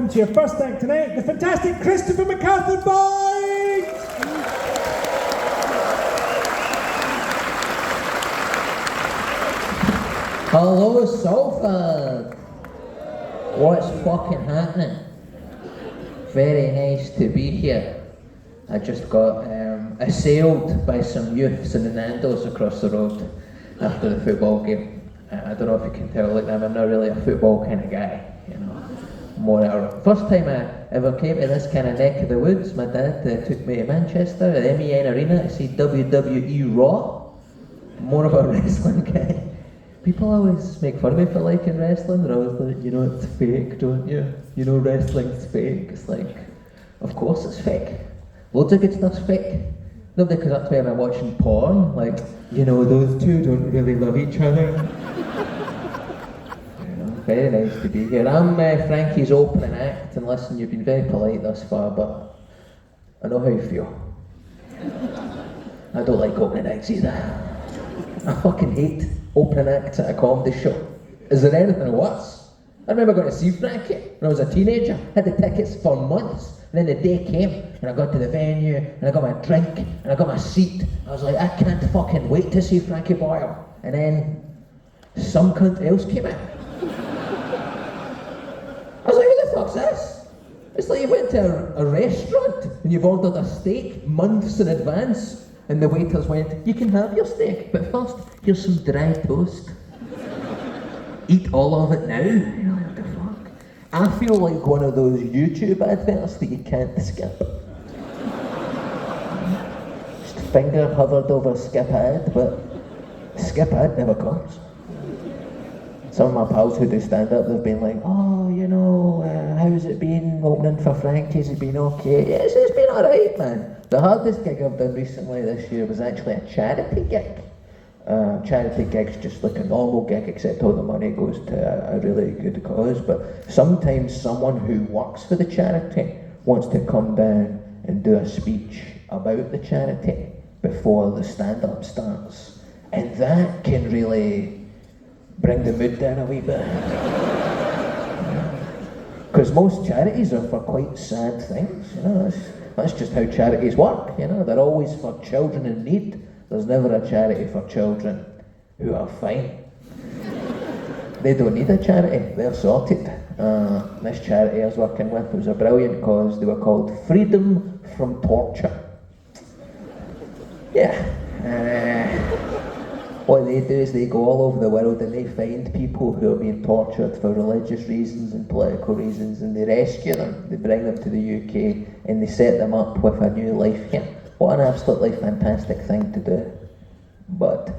To your first act tonight, the fantastic Christopher McCarthy Boyd! Hello, Salford! What's fucking happening? Very nice to be here. I just got assailed by some youths in the Nando's across the road after the football game. I don't know if you can tell, like, I'm not really a football kind of guy, you know. First time I ever came to this kind of neck of the woods, my dad took me to Manchester at MEN Arena to see WWE Raw. More of a wrestling guy. People always make fun of me for liking wrestling. They're always like, you know, it's fake, don't you? You know wrestling's fake. It's like, of course it's fake. Loads of good stuff's fake. Nobody comes up to me when I'm watching porn, like, you know, those two don't really love each other. Very nice to be here. I'm Frankie's opening act, and listen, you've been very polite thus far, but I know how you feel. I don't like opening acts either. I fucking hate opening acts at a comedy show. Is there anything worse? I remember going to see Frankie when I was a teenager, had the tickets for months, and then the day came, and I got to the venue, and I got my drink, and I got my seat. I was like, I can't fucking wait to see Frankie Boyle. And then some cunt else came out. I was like, who the fuck's this? It's like you went to a restaurant and you've ordered a steak months in advance and the waiters went, you can have your steak, but first, here's some dry toast. Eat all of it now. You know, what the fuck? I feel like one of those YouTube adverts that you can't skip. Just finger hovered over skip ad, but skip ad never comes. Some of my pals who do stand-up, they've been like, oh, you know, how's it been opening for Frankie's? Has it been okay? Yes, it's been alright, man. The hardest gig I've done recently this year was actually a charity gig. Charity gig's just like a normal gig, except all the money goes to a really good cause. But sometimes someone who works for the charity wants to come down and do a speech about the charity before the stand-up starts. And that can really bring the mood down a wee bit. Because most charities are for quite sad things, you know, that's just how charities work, you know, they're always for children in need. There's never a charity for children who are fine. They don't need a charity, they're sorted. This charity I was working with was a brilliant cause. They were called Freedom from Torture. Yeah. What they do is they go all over the world and they find people who are being tortured for religious reasons and political reasons, and they rescue them. They bring them to the UK and they set them up with a new life here. What an absolutely fantastic thing to do. But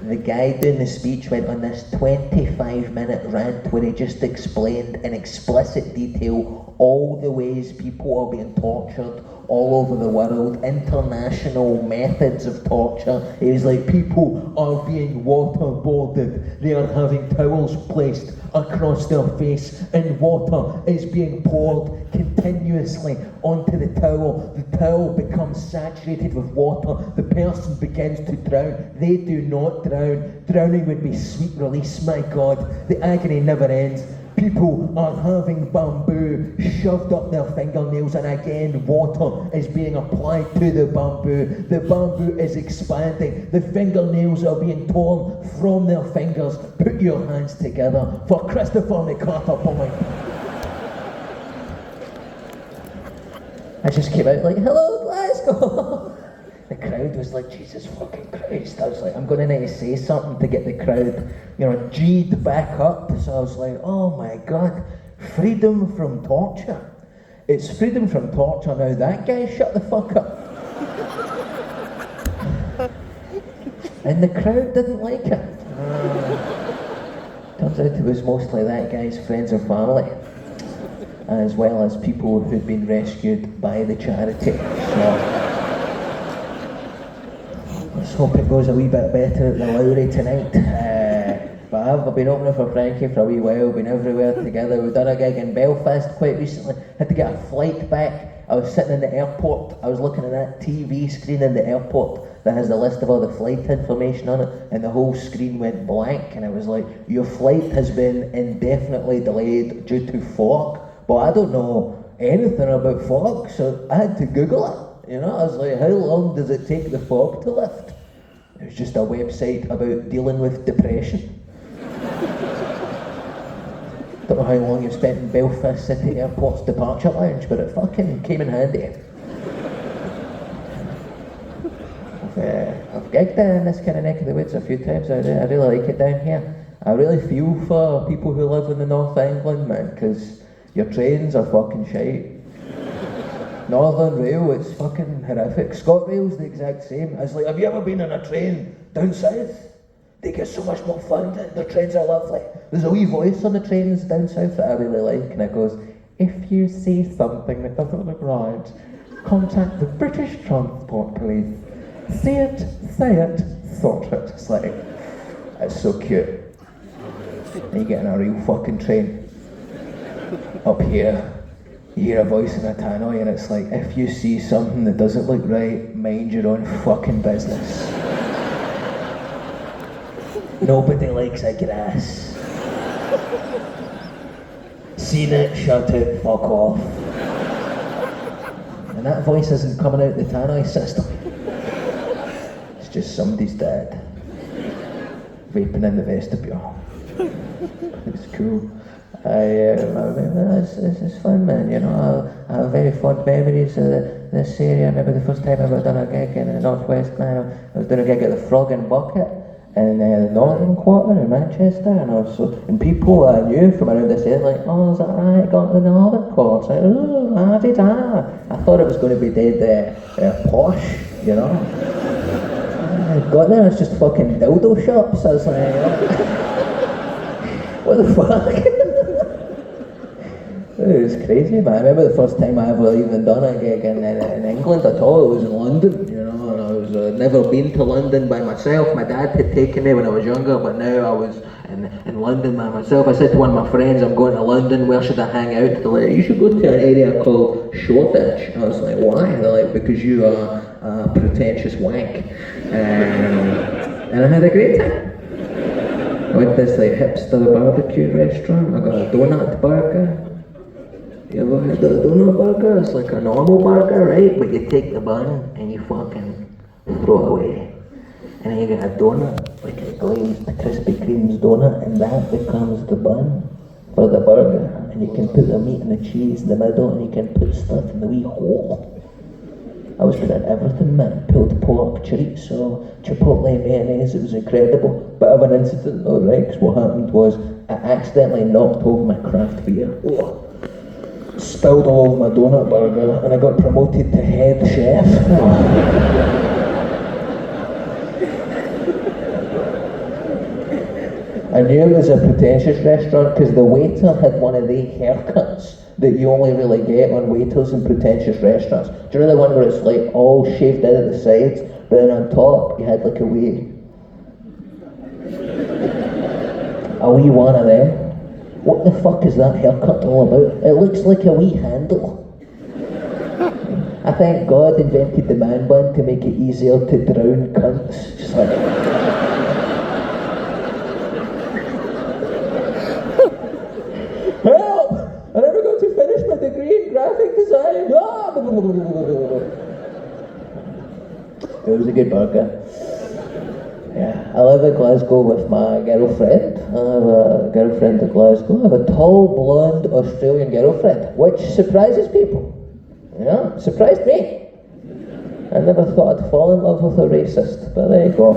the guy doing the speech went on this 25-minute rant where he just explained in explicit detail all the ways people are being tortured all over the world, international methods of torture. He was like, people are being waterboarded, they are having towels placed across their face and water is being poured continuously onto the towel. The towel becomes saturated with water, the person begins to drown, they do not drown. Drowning would be sweet release, my God, the agony never ends. People are having bamboo shoved up their fingernails, and again water is being applied to the bamboo. The bamboo is expanding. The fingernails are being torn from their fingers. Put your hands together for Christopher McCarthy Boyd. I just came out like, hello Glasgow. The crowd was like, Jesus fucking Christ. I was like, I'm going to need to say something to get the crowd, you know, G'd back up. So I was like, oh my God, freedom from torture. It's freedom from torture now. That guy, shut the fuck up. And the crowd didn't like it. Turns out it was mostly that guy's friends or family, as well as people who'd been rescued by the charity. So, let's hope it goes a wee bit better at the Lowry tonight. But I've been opening for Frankie for a wee while, been everywhere together. We've done a gig in Belfast quite recently, had to get a flight back. I was sitting in the airport, I was looking at that TV screen in the airport that has the list of all the flight information on it, and the whole screen went blank, and I was like, your flight has been indefinitely delayed due to fog. But I don't know anything about fog, so I had to Google it. You know, I was like, how long does it take the fog to lift? It was just a website about dealing with depression. Don't know how long you've spent in Belfast City Airport's departure lounge, but it fucking came in handy. I've gigged in this kind of neck of the woods a few times. I really like it down here. I really feel for people who live in the North of England, man, because your trains are fucking shite. Northern Rail, it's fucking horrific. ScotRail's the exact same. It's like, have you ever been on a train down south? They get so much more fun. The trains are lovely. There's a wee voice on the trains down south that I really like, and it goes, if you see something that doesn't look right, contact the British Transport Police. See it, say it, sort it. It's like, it's so cute. And you get in a real fucking train. Up here, you hear a voice in a tannoy and it's like, if you see something that doesn't look right, mind your own fucking business. Nobody likes a grass. Seen it, shut it, fuck off. And that voice isn't coming out the tannoy system. It's just somebody's dad. Vaping in the vestibule. It's cool. It's fun, man, you know. I have very fond memories of this area. I remember the first time I ever done a gig in the Northwest, man. I was doing a gig at the Frog and Bucket in the Northern Quarter in Manchester, and people I knew from around this area like, oh, is that right? Got to the Northern Quarter? Like, oh, I did. I thought it was going to be dead posh, you know. I got there, it's just fucking dildo shops. I was like, what the fuck? It was crazy, man. I remember the first time I ever even done a gig in England at all. It was in London, you know, and I was never been to London by myself. My dad had taken me when I was younger, but now I was in London by myself. I said to one of my friends, I'm going to London, where should I hang out? They're like, you should go to an area called Shoreditch. I was like, why? They're like, because you are a pretentious wank. And I had a great time. I went to this like hipster barbecue restaurant. I got a donut burger. You ever had a donut burger? It's like a normal burger, right? But you take the bun and you fucking throw it away. And then you get a donut, like a glazed Krispy Kreme's donut, and that becomes the bun for the burger. And you can put the meat and the cheese in the middle, and you can put stuff in the wee hole. I was putting everything, man. Pulled pork, chorizo, chipotle mayonnaise. It was incredible. Bit of an incident though, right? Because what happened was I accidentally knocked over my craft beer. Oh. Spilled all over my donut burger, and I got promoted to head chef. I knew it was a pretentious restaurant because the waiter had one of the haircuts that you only really get on waiters in pretentious restaurants. Do you know the one where it's like all shaved out at the sides, but then on top you had like a wee one of them? What the fuck is that haircut all about? It looks like a wee handle. I thank God invented the man bun to make it easier to drown cunts. Just like... Help! I never got to finish my degree in graphic design. Ah! It was a good burger. Yeah, I live in Glasgow with my girlfriend. I have a girlfriend in Glasgow. I have a tall, blonde Australian girlfriend, which surprises people. Yeah, surprised me. I never thought I'd fall in love with a racist, but there you go.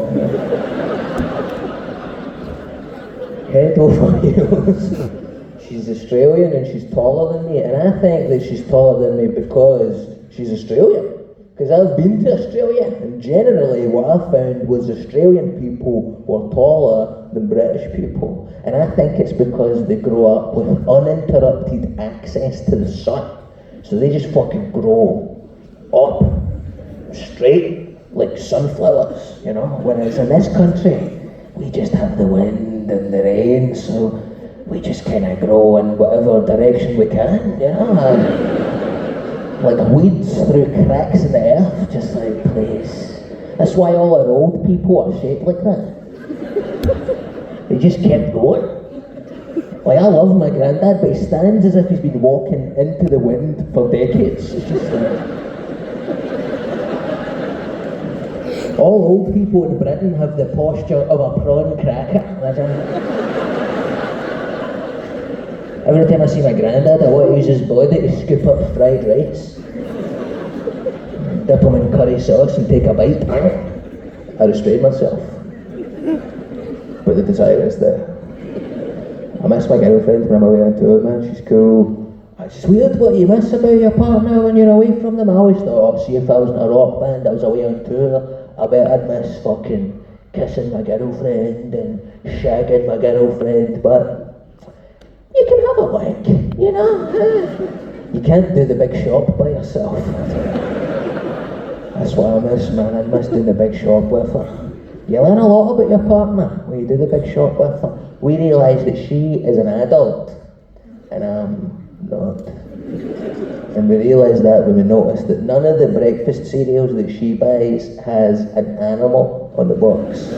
Head over heels. She's Australian and she's taller than me, and I think that she's taller than me because she's Australian. Because I've been to Australia, and generally what I found was Australian people were taller than British people. And I think it's because they grow up with uninterrupted access to the sun. So they just fucking grow up straight like sunflowers, you know? Whereas in this country, we just have the wind and the rain, so we just kind of grow in whatever direction we can, you know? Like weeds through cracks in the earth, just like, please. That's why all our old people are shaped like that. They just kept going. Like, I love my granddad, but he stands as if he's been walking into the wind for decades. It's just like... All old people in Britain have the posture of a prawn cracker. Every time I see my granddad, I want to use his body to scoop up fried rice, dip him in curry sauce and take a bite. I restrain myself, but the desire is there. I miss my girlfriend when I'm away on tour, man. She's cool. It's weird what you miss about your partner when you're away from them. I always thought, oh, see, if I was in a rock band, I was away on tour, I bet I'd miss fucking kissing my girlfriend and shagging my girlfriend, but you can have a wank, you know? You can't do the big shop by yourself. That's what I miss, man. I miss doing the big shop with her. You learn a lot about your partner when you do the big shop with her. We realise that she is an adult, and I'm not. And we realise that when we notice that none of the breakfast cereals that she buys has an animal on the box.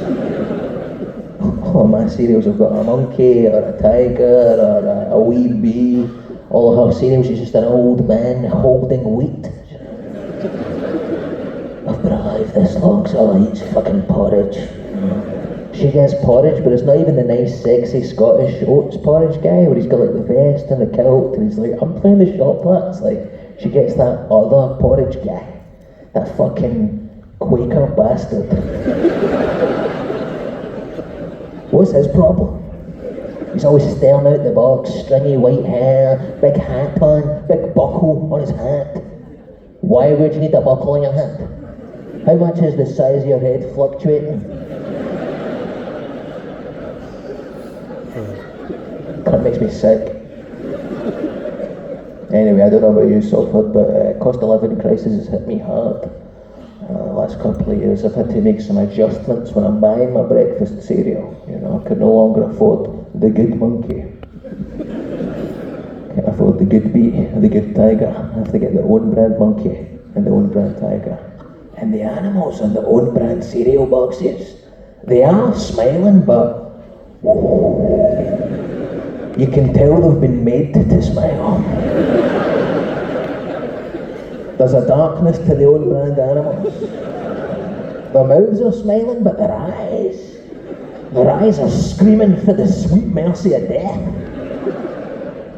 All my cereals have got a monkey, or a tiger, or a wee bee. All of her cereals is just an old man holding wheat. I've been alive this long, so all I eat's fucking porridge. She gets porridge, but it's not even the nice, sexy Scottish oats porridge guy, where he's got like the vest and the kilt, and he's like, I'm playing the shop lads. Like, she gets that other porridge guy, that fucking Quaker bastard. What's his problem? He's always staring out the box, stringy white hair, big hat on, big buckle on his hat. Why would you need a buckle on your hat? How much is the size of your head fluctuating? That makes me sick. Anyway, I don't know about you, Salford, but cost of living crisis has hit me hard. Last couple of years I've had to make some adjustments when I'm buying my breakfast cereal. You know, I can no longer afford the good monkey. Can't afford the good bee or the good tiger. I have to get the own brand monkey and the own brand tiger. And the animals on the own brand cereal boxes, they are smiling, but you can tell they've been made to smile. There's a darkness to the own brand animals. Their mouths are smiling, but their eyes are screaming for the sweet mercy of death.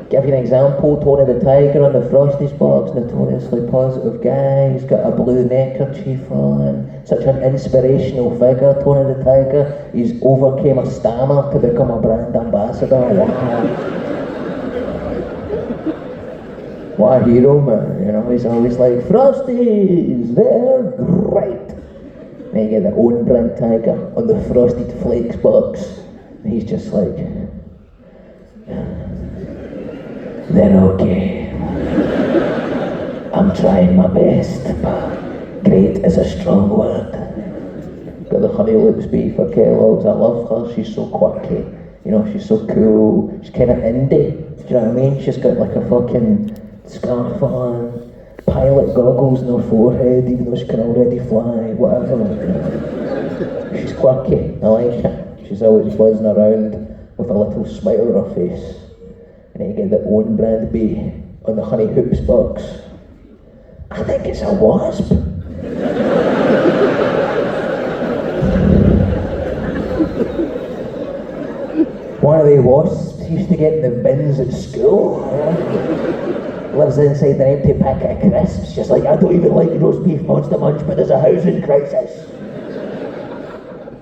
Give you an example, Tony the Tiger on the Frosties box, notoriously positive guy, he's got a blue neckerchief on, such an inspirational figure, Tony the Tiger. He's overcame a stammer to become a brand ambassador, wow. What a hero, man, you know, he's always like, Frosties, they're great. Then you get the own brand Tiger on the Frosted Flakes box, and he's just like, they're okay. I'm trying my best, but great is a strong word. Got the Honey Lips bee for Kellogg's. I love her, she's so quirky. You know, she's so cool. She's kind of indie, do you know what I mean? She's got like a fucking scarf on, pilot goggles on her forehead, even though she can already fly, whatever. She's quirky, I like her. She's always buzzing around with a little smile on her face. And then you get the own brand bee on the Honey Hoops box. I think it's a wasp. One of the wasps used to get in the bins at school. Lives inside an empty packet of crisps, just like, I don't even like roast beef Monster Munch, but there's a housing crisis.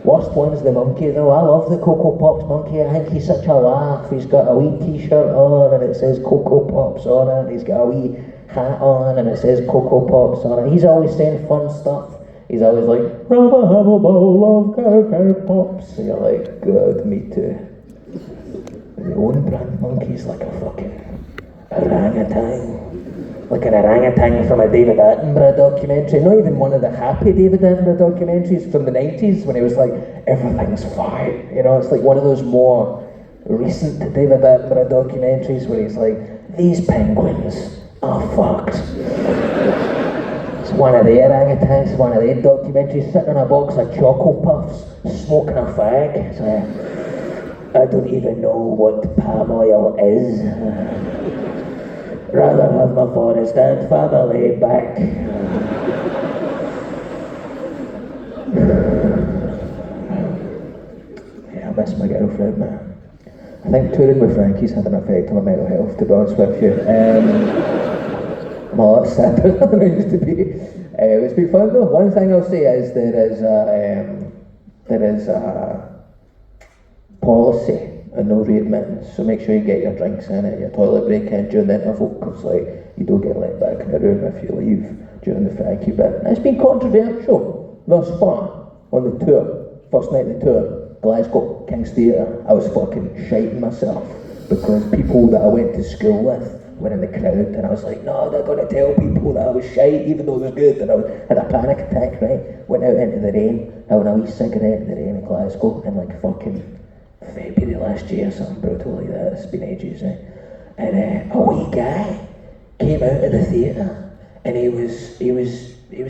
Worst one's the monkey though. I love the Cocoa Pops monkey. I think he's such a laugh. He's got a wee t-shirt on and it says Cocoa Pops on it. He's got a wee hat on and it says Cocoa Pops on it. He's always saying fun stuff. He's always like, rather have a bowl of Cocoa Pops. And you're like, good, me too. The own brand monkey's like a fucking orangutan. Like an orangutan from a David Attenborough documentary. Not even one of the happy David Attenborough documentaries from the 90s when he was like, everything's fine. You know, it's like one of those more recent David Attenborough documentaries where he's like, these penguins are fucked. It's one of the orangutans, one of the documentaries, sitting on a box of Choco Puffs, smoking a fag. It's like, I don't even know what palm oil is. Rather have my forest and family back. Yeah, I miss my girlfriend, man. I think touring with Frankie's had an effect on my mental health, to be honest with you. I'm a lot sadder than I used to be. It's been fun though. One thing I'll say is there is a policy and no readmittance, so make sure you get your drinks in at your toilet break in during the interval, because you don't get let back in the room if you leave during the Frankie bit. It's been controversial thus far on the tour. First night of the tour, Glasgow, King's Theatre, I was fucking shiting myself because people that I went to school with were in the crowd, and I was like, no, they're going to tell people that I was shite even though it was good, and I had a panic attack, right? Went out into the rain, having a wee cigarette in the rain in Glasgow in fucking February last year, something brutal like that. It's been ages, right? And a wee guy came out of the theatre, and he was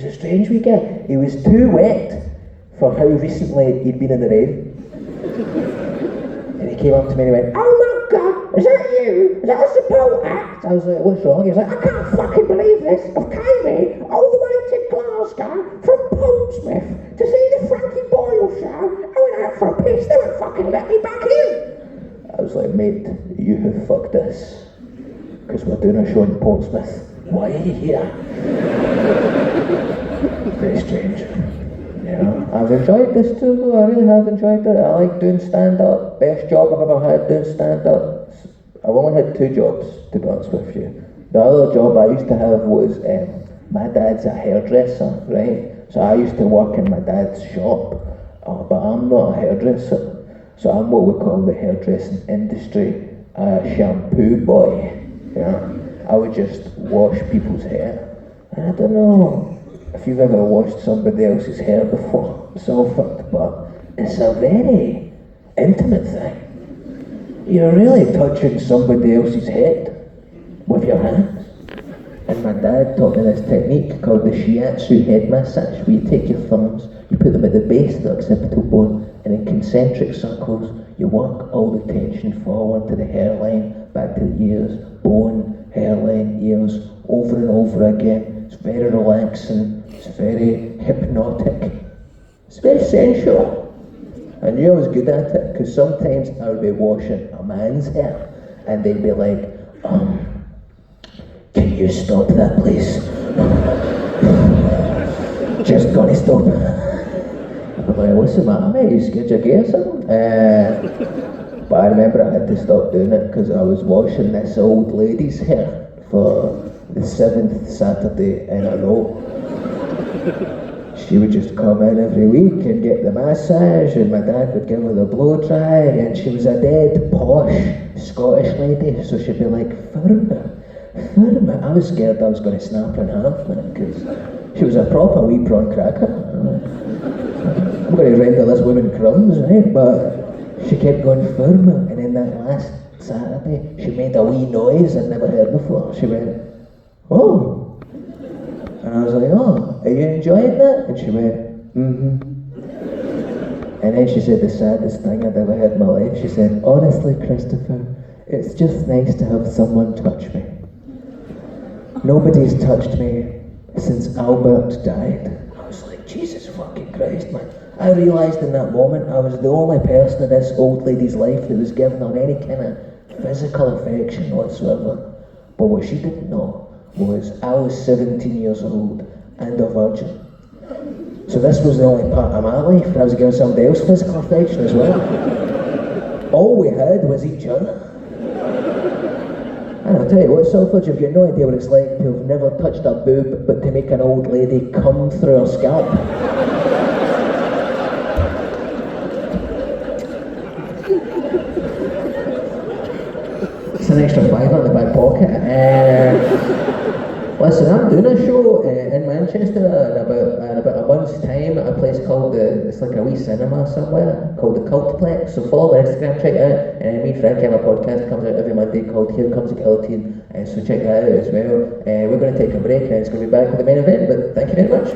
a strange wee guy. He was too wet for how recently he'd been in the rain. And he came up to me and he went, oh my God, is that you? Is that a support act? I was like, what's wrong? He was like, I can't fucking believe this. I've came here all the way to Glasgow from Portsmouth to see the Frankie Boyle show. I went out for a piss, they won't fucking let me back in. I was like, mate, you have fucked this. Because we're doing a show in Portsmouth. Why are you here? Very strange. Yeah, I've enjoyed this too though, I really have enjoyed it. I like doing stand-up, best job I've ever had doing stand-up. I've only had 2 jobs, to be honest with you. The other job I used to have was, my dad's a hairdresser, right? So I used to work in my dad's shop, but I'm not a hairdresser. So I'm what we call the hairdressing industry shampoo boy. Yeah, I would just wash people's hair. And I don't know if you've ever washed somebody else's hair before, it's all fucked, but it's a very intimate thing. You're really touching somebody else's head with your hands. And my dad taught me this technique called the shiatsu head massage, where you take your thumbs, you put them at the base of the occipital bone, and in concentric circles, you work all the tension forward to the hairline, back to the ears, bone, hairline, ears, over and over again. It's very relaxing, it's very hypnotic, it's very sensual. I knew I was good at it, because sometimes I would be washing a man's hair, and they'd be like, can you stop that please? Just gonna stop. I'd be like, what's the matter mate, you scared your gear or something? But I remember I had to stop doing it, because I was washing this old lady's hair for the 7th Saturday in a row. She would just come in every week and get the massage, and my dad would give her the blow dry, and she was a dead posh Scottish lady, so she'd be like, Firma. I was scared I was going to snap her in half, man, because she was a proper wee prawn cracker. I'm going to render this woman crumbs, right? But she kept going Firma, and then that last Saturday, she made a wee noise I'd never heard before. She went, oh. And I was like, oh, are you enjoying that? And she went, mm-hmm. And then she said the saddest thing I'd ever heard in my life. She said, honestly, Christopher, it's just nice to have someone touch me. Nobody's touched me since Albert died. I was like, Jesus fucking Christ, man. I realised in that moment I was the only person in this old lady's life that was giving her any kind of physical affection whatsoever. But what she didn't know was I was 17 years old and a virgin. So this was the only part of my life where I was giving somebody else physical affection as well. All we had was each other. And I'll tell you what, Salford, you've got no idea what it's like to have never touched a boob but to make an old lady come through her scalp. It's an extra £5 in the back pocket. Listen, I'm doing a show in Manchester in about a month's time at a place called it's like a wee cinema somewhere called the Cultplex. So follow my Instagram, check it out. Me and Frankie have a podcast that comes out every Monday called Here Comes the Guillotine. So check that out as well. We're going to take a break and it's going to be back with the main event. But thank you very much.